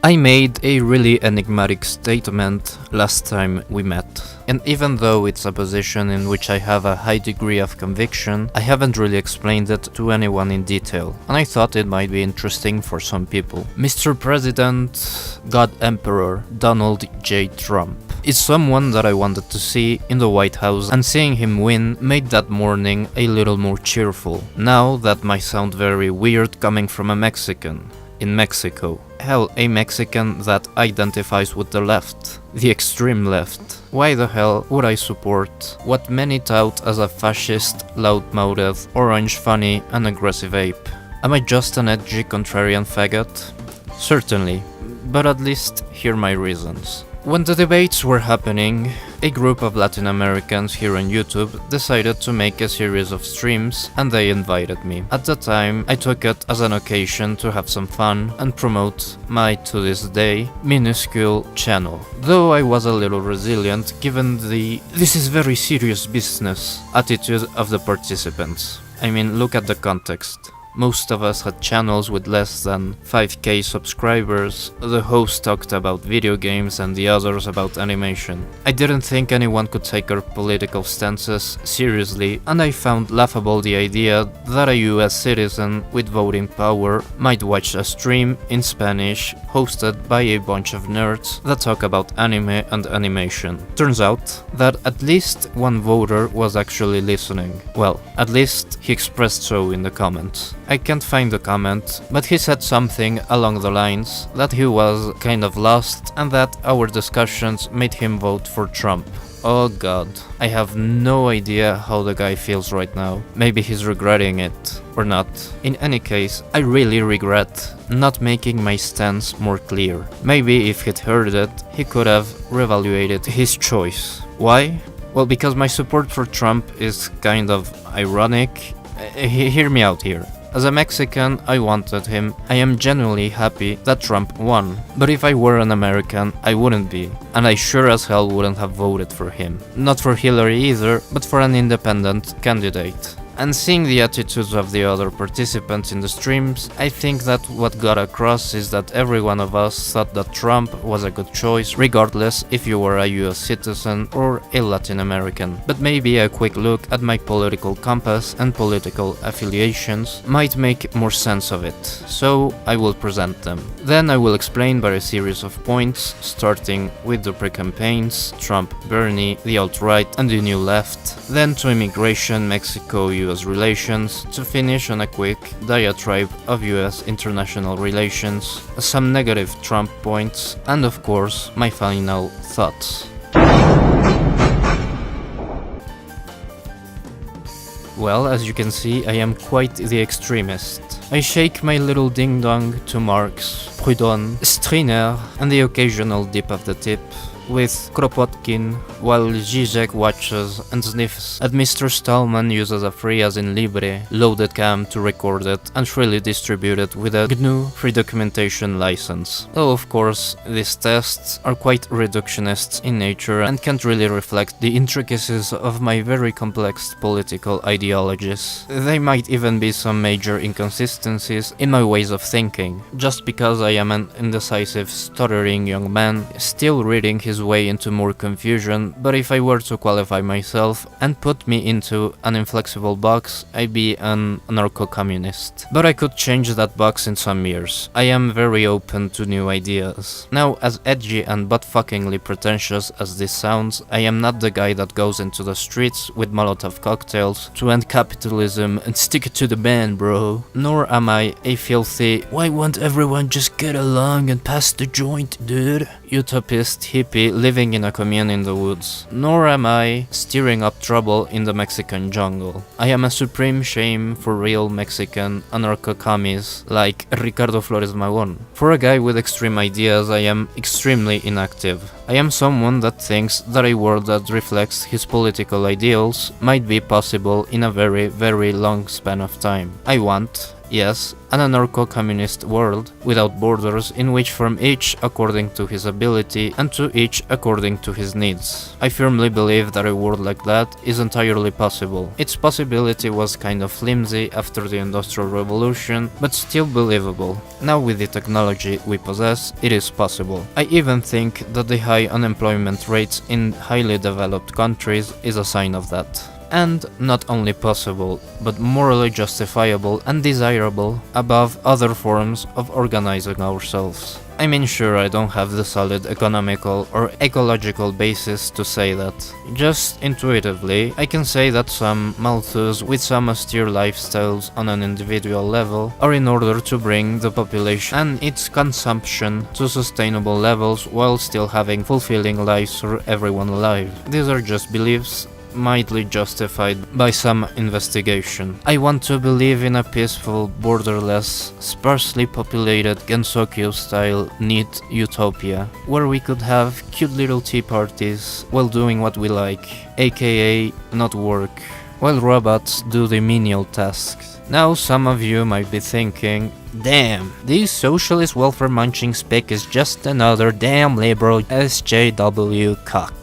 I made a really enigmatic statement last time we met, and even though it's a position in which I have a high degree of conviction, I haven't really explained it to anyone in detail, and I thought it might be interesting for some people. Mr. President, God Emperor, Donald J. Trump is someone that I wanted to see in the White House, and seeing him win made that morning a little more cheerful. Now that might sound very weird coming from a Mexican. In Mexico. Hell, a Mexican that identifies with the left. The extreme left. Why the hell would I support what many tout as a fascist, loud-mouthed, orange funny and aggressive ape? Am I just an edgy contrarian faggot? Certainly, but at least hear my reasons. When the debates were happening, a group of Latin Americans here on YouTube decided to make a series of streams, and they invited me. At the time, I took it as an occasion to have some fun and promote my, to this day, minuscule channel. Though I was a little resilient given the "this is very serious business" attitude of the participants. I mean, look at the context. Most of us had channels with less than 5k subscribers, the host talked about video games and the others about animation. I didn't think anyone could take our political stances seriously, and I found laughable the idea that a US citizen with voting power might watch a stream in Spanish hosted by a bunch of nerds that talk about anime and animation. Turns out that at least one voter was actually listening. Well, at least he expressed so in the comments. I can't find the comment, but he said something along the lines that he was kind of lost and that our discussions made him vote for Trump. Oh god, I have no idea how the guy feels right now. Maybe he's regretting it, or not. In any case, I really regret not making my stance more clear. Maybe if he'd heard it, he could have reevaluated his choice. Why? Well, because my support for Trump is kind of ironic. Hear me out here. As a Mexican, I wanted him. I am genuinely happy that Trump won. But if I were an American, I wouldn't be. And I sure as hell wouldn't have voted for him. Not for Hillary either, but for an independent candidate. And seeing the attitudes of the other participants in the streams, I think that what got across is that every one of us thought that Trump was a good choice, regardless if you were a US citizen or a Latin American. But maybe a quick look at my political compass and political affiliations might make more sense of it, so I will present them. Then I will explain by a series of points, starting with the pre-campaigns, Trump, Bernie, the alt-right and the new left, then to immigration, Mexico, US relations, to finish on a quick diatribe of US international relations, some negative Trump points, and of course, my final thoughts. Well, as you can see, I am quite the extremist. I shake my little ding-dong to Marx, Proudhon, Striner, and the occasional dip of the tip, with Kropotkin, while Zizek watches and sniffs at Mr. Stallman uses a free as in Libre loaded cam to record it and freely distribute it with a GNU free documentation license. Though of course, these tests are quite reductionist in nature and can't really reflect the intricacies of my very complex political ideologies. They might even be some major inconsistencies in my ways of thinking, just because I am an indecisive, stuttering young man still reading his way into more confusion, but if I were to qualify myself and put me into an inflexible box, I'd be an anarcho-communist. But I could change that box in some years. I am very open to new ideas. Now, as edgy and butt-fuckingly pretentious as this sounds, I am not the guy that goes into the streets with Molotov cocktails to end capitalism and stick it to the man, bro. Nor am I a filthy, why won't everyone just get along and pass the joint, dude? Utopist hippie living in a commune in the woods. Nor am I stirring up trouble in the Mexican jungle. I am a supreme shame for real Mexican anarcho-commies like Ricardo Flores Magón. For a guy with extreme ideas, I am extremely inactive. I am someone that thinks that a world that reflects his political ideals might be possible in a very, very long span of time. I want, Yes, an anarcho-communist world without borders in which from each according to his ability and to each according to his needs. I firmly believe that a world like that is entirely possible. Its possibility was kind of flimsy after the Industrial Revolution, but still believable. Now with the technology we possess, it is possible. I even think that the high unemployment rates in highly developed countries is a sign of that. And not only possible, but morally justifiable and desirable above other forms of organizing ourselves. I mean, sure, I don't have the solid economical or ecological basis to say that. Just intuitively, I can say that some malthus with some austere lifestyles on an individual level are in order to bring the population and its consumption to sustainable levels while still having fulfilling lives for everyone alive. These are just beliefs, mildly justified by some investigation. I want to believe in a peaceful, borderless, sparsely populated Gensokyo-style neat utopia, where we could have cute little tea parties while doing what we like, aka not work, while robots do the menial tasks. Now some of you might be thinking, damn, this socialist welfare munching spick is just another damn liberal SJW cock.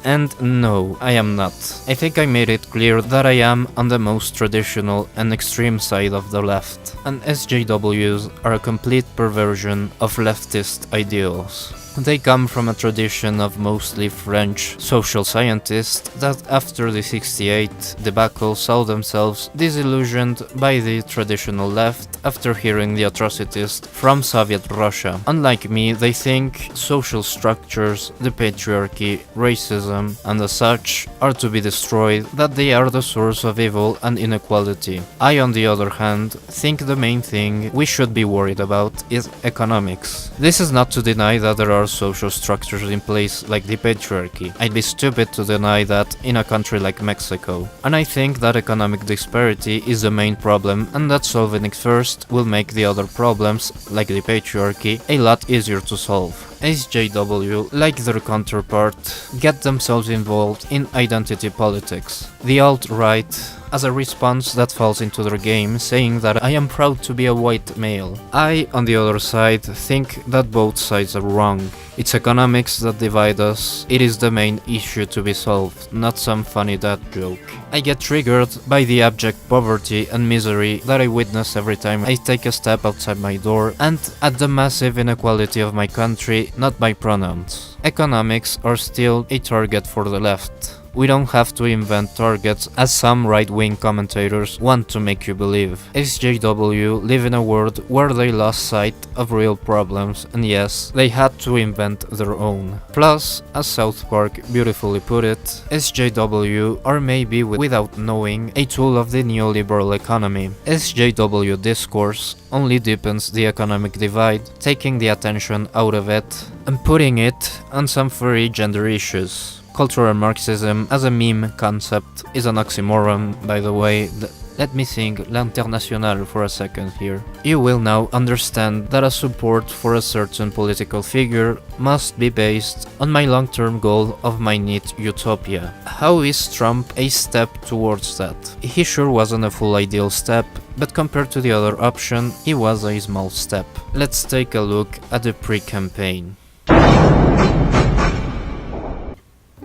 And no, I am not. I think I made it clear that I am on the most traditional and extreme side of the left, and SJWs are a complete perversion of leftist ideals. They come from a tradition of mostly French social scientists that after the 68 debacle saw themselves disillusioned by the traditional left after hearing the atrocities from Soviet Russia. Unlike me, they think social structures, the patriarchy, racism, and as such are to be destroyed, that they are the source of evil and inequality. I, on the other hand, think the main thing we should be worried about is economics. This is not to deny that there are social structures in place like the patriarchy. I'd be stupid to deny that in a country like Mexico. And I think that economic disparity is the main problem and that solving it first will make the other problems, like the patriarchy, a lot easier to solve. SJW, like their counterpart, get themselves involved in identity politics. The alt-right, as a response that falls into their game, saying that I am proud to be a white male. I, on the other side, think that both sides are wrong. It's economics that divide us. It is the main issue to be solved, not some funny dad joke. I get triggered by the abject poverty and misery that I witness every time I take a step outside my door, and at the massive inequality of my country, not my pronouns. Economics are still a target for the left. We don't have to invent targets as some right-wing commentators want to make you believe. SJW live in a world where they lost sight of real problems, and yes, they had to invent their own. Plus, as South Park beautifully put it, SJW are maybe without knowing a tool of the neoliberal economy. SJW discourse only deepens the economic divide, taking the attention out of it and putting it on some furry gender issues. Cultural Marxism as a meme concept is an oxymoron, by the way. Let me sing L'Internationale for a second here. You will now understand that a support for a certain political figure must be based on my long-term goal of my neat utopia. How is Trump a step towards that? He sure wasn't a full ideal step, but compared to the other option, he was a small step. Let's take a look at the pre-campaign.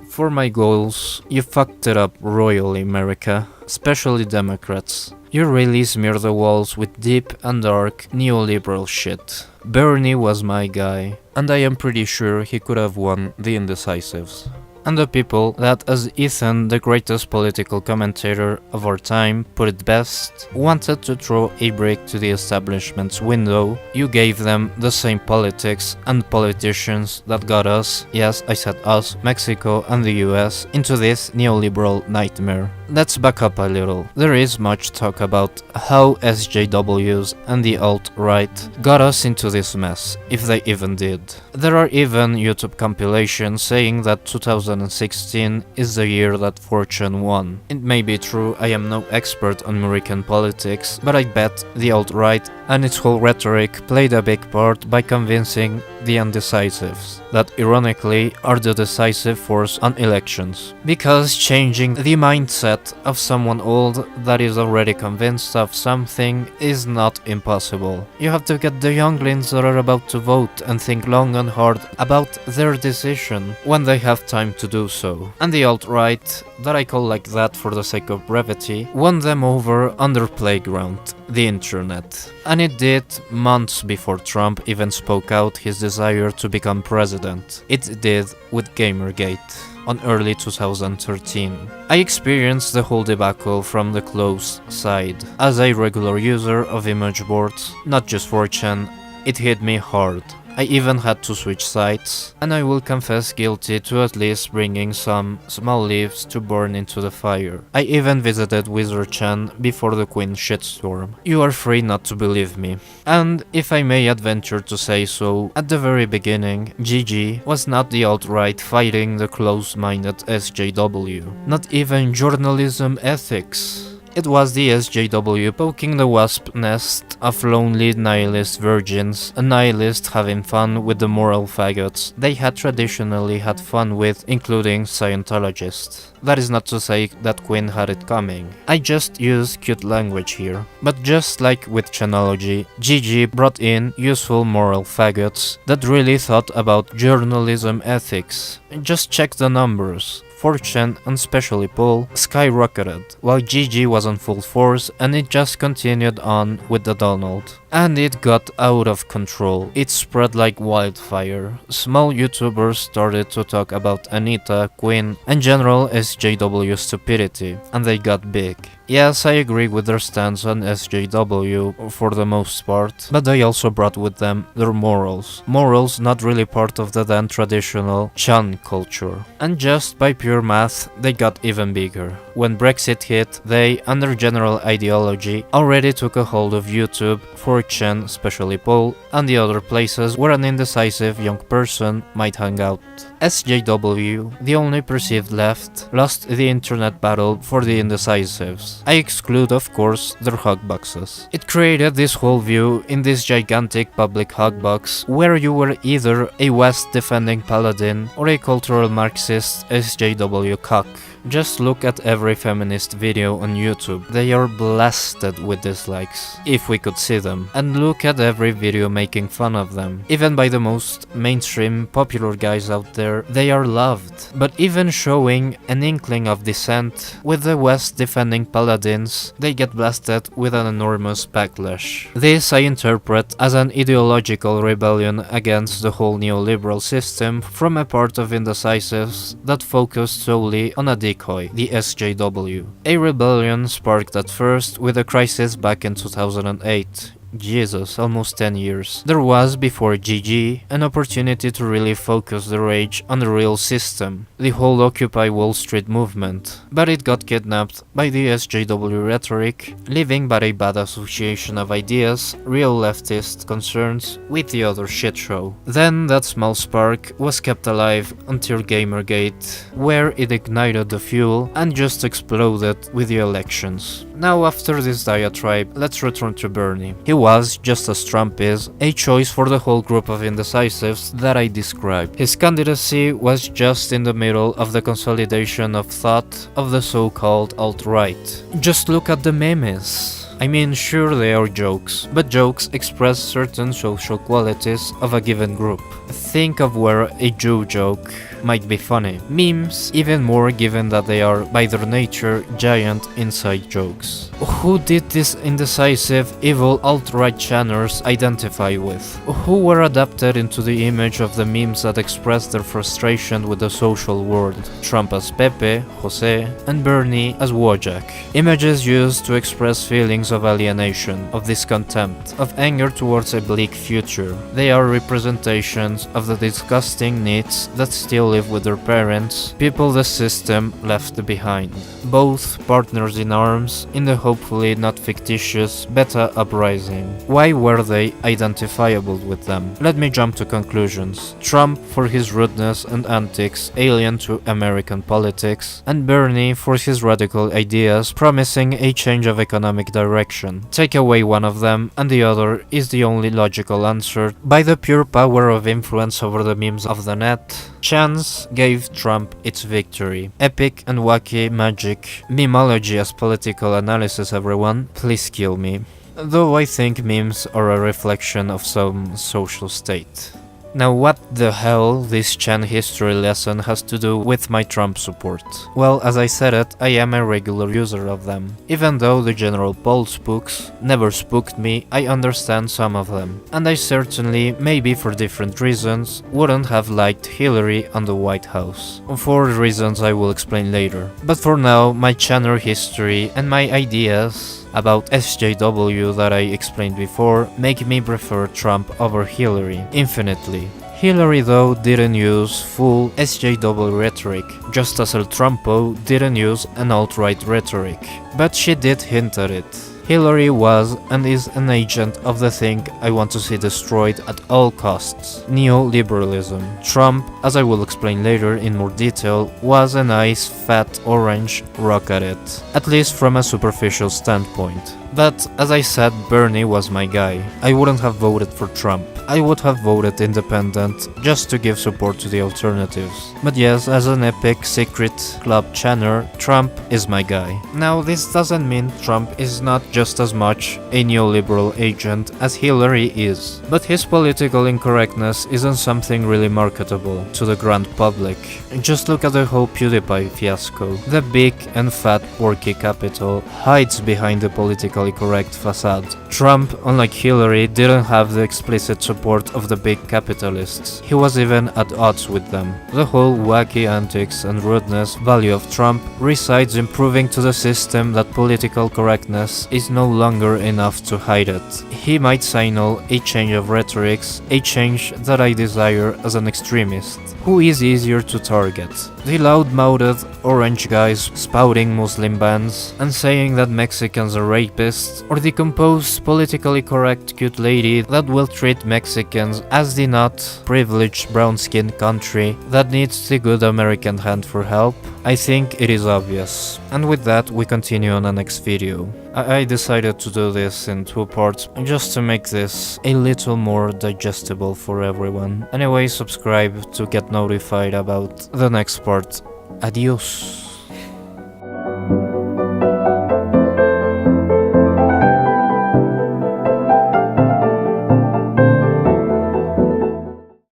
For my goals, you fucked it up royally, America, especially Democrats. You really smear the walls with deep and dark neoliberal shit. Bernie was my guy, and I am pretty sure he could have won the indecisives. And the people that, as Ethan, the greatest political commentator of our time, put it best, wanted to throw a brick to the establishment's window, you gave them the same politics and politicians that got us, yes, I said us, Mexico and the US, into this neoliberal nightmare. Let's back up a little. There is much talk about how SJWs and the alt-right got us into this mess, if they even did. There are even YouTube compilations saying that 2016 is the year that Fortune won. It may be true, I am no expert on American politics, but I bet the alt-right and its whole rhetoric played a big part by convincing the undecisives that ironically are the decisive force on elections. Because changing the mindset of someone old that is already convinced of something is not impossible. You have to get the younglings that are about to vote and think long and hard about their decision when they have time to do so. And the alt-right, that I call like that for the sake of brevity, won them over on their playground, the internet. And it did months before Trump even spoke out his desire to become president. It did with Gamergate on early 2013. I experienced the whole debacle from the close side. As a regular user of image boards, not just 4chan, it hit me hard. I even had to switch sites, and I will confess guilty to at least bringing some small leaves to burn into the fire. I even visited Wizard-chan before the Queen shitstorm. You are free not to believe me. And if I may adventure to say so, at the very beginning, GG was not the alt-right fighting the close-minded SJW. Not even journalism ethics. It was the SJW poking the wasp nest of lonely nihilist virgins, a nihilist having fun with the moral faggots they had traditionally had fun with, including Scientologists. That is not to say that Quinn had it coming. I just use cute language here. But just like with Chanology, GG brought in useful moral faggots that really thought about journalism ethics. Just check the numbers. 4chan, and especially Paul, skyrocketed, while GG was on full force and it just continued on with the Donald. And it got out of control. It spread like wildfire. Small YouTubers started to talk about Anita, Quinn, and general SJW stupidity, and they got big. Yes, I agree with their stance on SJW for the most part, but they also brought with them their morals. Morals not really part of the then traditional Chan culture. And just by pure math, they got even bigger. When Brexit hit, they, under general ideology, already took a hold of YouTube, 4chan, especially Paul, and the other places where an indecisive young person might hang out. SJW, the only perceived left, lost the internet battle for the indecisives. I exclude, of course, their hugboxes. It created this whole view in this gigantic public hugbox where you were either a West defending paladin or a cultural Marxist SJW cock. Just look at every feminist video on YouTube. They are blasted with dislikes, if we could see them. And look at every video making fun of them. Even by the most mainstream popular guys out there, they are loved. But even showing an inkling of dissent with the West defending paladins, they get blasted with an enormous backlash. This I interpret as an ideological rebellion against the whole neoliberal system from a part of indecisives that focused solely on a decoy, the SJW. A rebellion sparked at first with a crisis back in 2008. Jesus, almost 10 years. There was, before GG, an opportunity to really focus the rage on the real system, the whole Occupy Wall Street movement, but it got kidnapped by the SJW rhetoric, leaving but a bad association of ideas, real leftist concerns, with the other shit show. Then that small spark was kept alive until Gamergate, where it ignited the fuel and just exploded with the elections. Now after this diatribe, let's return to Bernie. He was, just as Trump is, a choice for the whole group of indecisives that I described. His candidacy was just in the middle of the consolidation of thought of the so-called alt-right. Just look at the memes. I mean, sure they are jokes, but jokes express certain social qualities of a given group. Think of where a Jew joke might be funny. Memes, even more given that they are, by their nature, giant inside jokes. Who did this indecisive, evil alt-right channers identify with? Who were adapted into the image of the memes that expressed their frustration with the social world? Trump as Pepe, Jose, and Bernie as Wojak. Images used to express feelings of alienation, of discontent, of anger towards a bleak future. They are representations of the disgusting needs that still live with their parents, people the system left behind. Both partners in arms in the hopefully not fictitious Beta uprising. Why were they identifiable with them? Let me jump to conclusions. Trump for his rudeness and antics alien to American politics, and Bernie for his radical ideas promising a change of economic direction. Take away one of them and the other is the only logical answer. By the pure power of influence over the memes of the net, chance gave Trump its victory. Epic and wacky magic. Memology as political analysis, everyone. Please kill me. Though I think memes are a reflection of some social state. Now what the hell this Chan history lesson has to do with my Trump support? Well, as I said it, I am a regular user of them. Even though the general poll spooks never spooked me, I understand some of them. And I certainly, maybe for different reasons, wouldn't have liked Hillary on the White House. For reasons I will explain later. But for now, my channel history and my ideas about SJW that I explained before make me prefer Trump over Hillary infinitely. Hillary though didn't use full SJW rhetoric, just as El Trumpo didn't use an alt-right rhetoric, but she did hint at it. Hillary was and is an agent of the thing I want to see destroyed at all costs, neoliberalism. Trump, as I will explain later in more detail, was a nice fat orange rock at it, at least from a superficial standpoint. But as I said, Bernie was my guy. I wouldn't have voted for Trump. I would have voted independent just to give support to the alternatives. But yes, as an epic secret club channer, Trump is my guy. Now this doesn't mean Trump is not just as much a neoliberal agent as Hillary is, but his political incorrectness isn't something really marketable to the grand public. Just look at the whole PewDiePie fiasco. The big and fat porky capital hides behind the politically correct facade. Trump, unlike Hillary, didn't have the explicit support of the big capitalists. He was even at odds with them. The whole wacky antics and rudeness value of Trump resides in proving to the system that political correctness is no longer enough to hide it. He might signal a change of rhetorics, a change that I desire as an extremist. Who is easier to target? The loud-mouthed orange guys spouting Muslim bans and saying that Mexicans are rapists, or the composed, politically correct cute lady that will treat Mexicans as the not privileged brown-skinned country that needs the good American hand for help? I think it is obvious. And with that, we continue on the next video. I decided to do this in 2 parts just to make this a little more digestible for everyone. Anyway, subscribe to get notified about the next part. Adios.